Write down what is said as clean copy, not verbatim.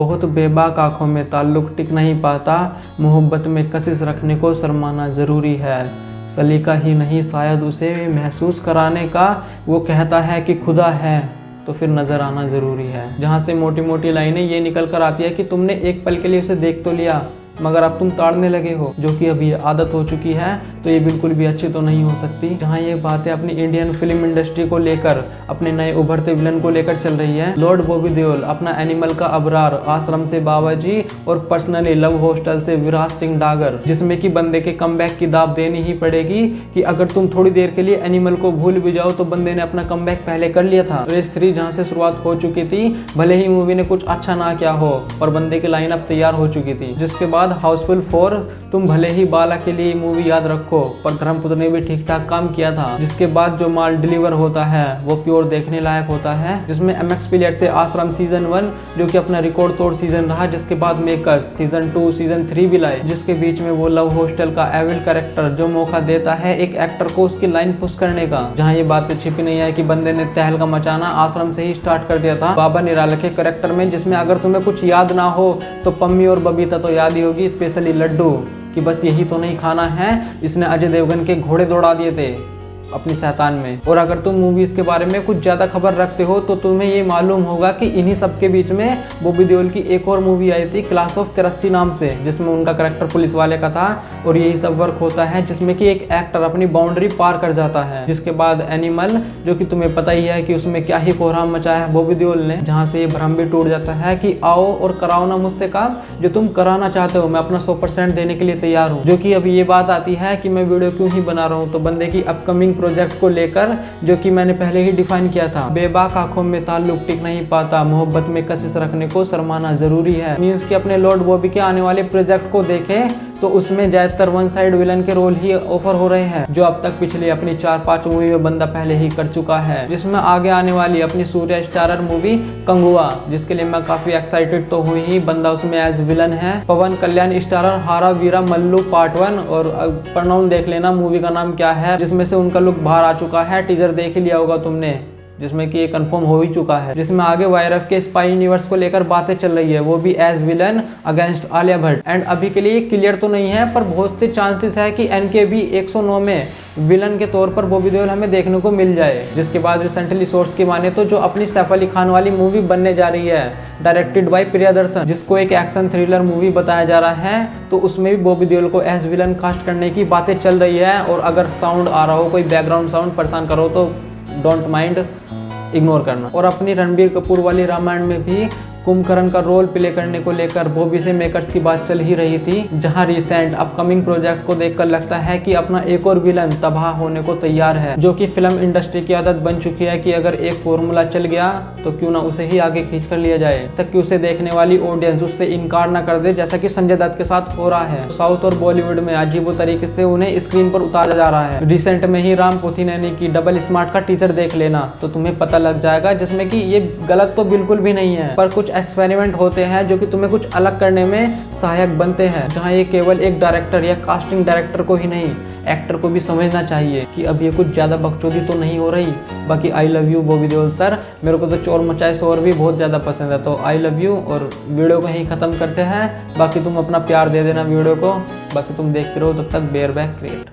बहुत बेबाक आंखों में ताल्लुक टिक नहीं पाता, मोहब्बत में कशिश रखने को शर्माना ज़रूरी है। सलीका ही नहीं शायद उसे महसूस कराने का, वो कहता है कि खुदा है तो फिर नज़र आना ज़रूरी है। जहाँ से मोटी मोटी लाइनें ये निकल कर आती है कि तुमने एक पल के लिए उसे देख तो लिया मगर अब तुम ताड़ने लगे हो, जो कि अभी आदत हो चुकी है, तो ये बिल्कुल भी अच्छी तो नहीं हो सकती। जहाँ ये बातें अपनी इंडियन फिल्म इंडस्ट्री को लेकर, अपने नए उभरते विलन को लेकर चल रही है। लॉर्ड बॉबी देओल अपना एनिमल का अबरार, आश्रम से बाबाजी और पर्सनली लव हॉस्टल से विराज सिंह डागर, जिसमें कि बंदे के कमबैक की दाब देनी ही पड़ेगी कि अगर तुम थोड़ी देर के लिए एनिमल को भूल भी जाओ तो बंदे ने अपना कमबैक पहले कर लिया था। रेस 3 जहाँ से शुरुआत हो चुकी थी, भले ही मूवी ने कुछ अच्छा ना किया हो, पर बंदे की लाइनअप तैयार हो चुकी थी। जिसके बाद हाउसफुल 4, तुम भले ही बाला के लिए मूवी याद रखो पर धर्मपुत्र ने भी ठीक ठाक काम किया था। जिसके बाद जो माल डिलीवर होता है वो प्योर देखने लायक होता है, जिसमें MX प्लेयर से आश्रम सीजन 1 जो कि अपना रिकॉर्ड तोड़ सीजन रहा, जिसके बाद मेकर्स सीजन 2 सीजन 3 भी लाए, जिसके बीच में वो लव हॉस्टल का एविल कैरेक्टर जो मौका देता है एक एक्टर को उसकी लाइन पुश करने का। जहाँ ये बातें छिपी नहीं है कि बंदे ने तहलका मचाना आश्रम से ही स्टार्ट कर दिया था बाबा निराला के कैरेक्टर में, जिसमें अगर तुम्हें कुछ याद ना हो तो पम्मी और बबीता तो याद ही होगी, स्पेशली लड्डू, कि बस यही तो नहीं खाना है। इसने अजय देवगन के घोड़े दौड़ा दिए थे अपनी शैतान में। और अगर तुम मूवीज के बारे में कुछ ज़्यादा खबर रखते हो तो तुम्हें ये मालूम होगा कि इन्हीं सब के बीच में बॉबी देओल की एक और मूवी आई थी क्लास ऑफ 83 नाम से, जिसमें उनका करेक्टर पुलिस वाले का था। और यही सब वर्क होता है जिसमें कि एक एक्टर अपनी बाउंड्री पार कर जाता है। जिसके बाद एनिमल, जो कि तुम्हें पता ही है कि उसमें क्या ही कोहराम मचाया है बॉबी देओल ने, जहाँ से ये भ्रम भी टूट जाता है कि आओ और कराओ ना मुझसे काम, जो तुम कराना चाहते हो मैं अपना 100% देने के लिए तैयार हूँ। जो कि अभी ये बात आती है कि मैं वीडियो क्यों ही बना रहा हूँ, तो बंदे की अपकमिंग प्रोजेक्ट को लेकर, जो कि मैंने पहले ही डिफाइन किया था। बेबाक आंखों में ताल्लुक टिक नहीं पाता, मोहब्बत में कशिश रखने को शर्माना जरूरी है। मींस कि अपने लॉर्ड बॉबी के आने वाले प्रोजेक्ट को देखे तो उसमें ज्यादातर वन साइड विलन के रोल ही ऑफर हो रहे हैं, जो अब तक पिछली अपनी 4-5 मूवी में बंदा पहले ही कर चुका है। जिसमें आगे आने वाली अपनी सूर्य स्टारर मूवी कंगुआ, जिसके लिए मैं काफी एक्साइटेड तो हुई ही। बंदा उसमें एज विलन है। पवन कल्याण स्टारर हारा वीरा मल्लू पार्ट 1, और प्रोनाउन देख लेना मूवी का नाम क्या है, जिसमें से उनका लुक बाहर आ चुका है, टीजर देख ही लिया होगा तुमने, जिसमें कि ये कंफर्म हो ही चुका है। जिसमें आगे YRF के स्पाई यूनिवर्स को लेकर बातें चल रही है, वो भी as villain against Alia Bhatt. And अभी के लिए क्लियर तो नहीं है पर बहुत से चांसेस है कि NKB 109 में विलन के तौर पर बॉबी देओल हमें देखने को मिल जाए। जिसके बाद रिसेंटली सोर्स की माने तो जो अपनी सैफ अली खान वाली मूवी बनने जा रही है डायरेक्टेड बाय प्रियदर्शन, जिसको एक एक्शन थ्रिलर मूवी बताया जा रहा है, तो उसमें भी बॉबी देओल को एज विलन कास्ट करने की बातें चल रही है। और अगर साउंड आ रहा हो, कोई बैकग्राउंड साउंड परेशान करो तो डोंट माइंड, इग्नोर करना। और अपनी रणबीर कपूर वाली रामायण में भी कुंभकर्ण का रोल प्ले करने को लेकर बॉबी से मेकर्स की बात चल ही रही थी, जहां रिसेंट अपकमिंग प्रोजेक्ट को देखकर लगता है कि अपना एक और विलन तबाह होने को तैयार है। जो कि फिल्म इंडस्ट्री की आदत बन चुकी है कि अगर एक फॉर्मूला चल गया तो क्यों ना उसे ही आगे खींच कर लिया जाए, तक कि उसे देखने वाली ऑडियंस उससे इनकार ना कर दे, जैसा कि संजय दत्त के साथ हो रहा है। साउथ और बॉलीवुड में अजीबो तरीके से उन्हें स्क्रीन पर उतारा जा रहा है। रिसेंट में ही राम पोथीनैनी की डबल स्मार्ट का टीजर देख लेना तो तुम्हें पता लग जाएगा, जिसमें कि ये गलत तो बिल्कुल भी नहीं है, पर कुछ एक्सपेरिमेंट होते हैं जो कि तुम्हें कुछ अलग करने में सहायक बनते हैं। जहां ये केवल एक डायरेक्टर या कास्टिंग डायरेक्टर को ही नहीं, एक्टर को भी समझना चाहिए कि अब ये कुछ ज़्यादा बकचोदी तो नहीं हो रही। बाकी I love you Bobby Deol sir, मेरे को तो चोर मचाए शोर भी बहुत ज़्यादा पसंद है, तो आई लव यू। और वीडियो को यहीं ख़त्म करते हैं। बाकी तुम अपना प्यार दे देना वीडियो को, बाकी तुम देखते रहो, तब तक बेयर बैक क्रिएट।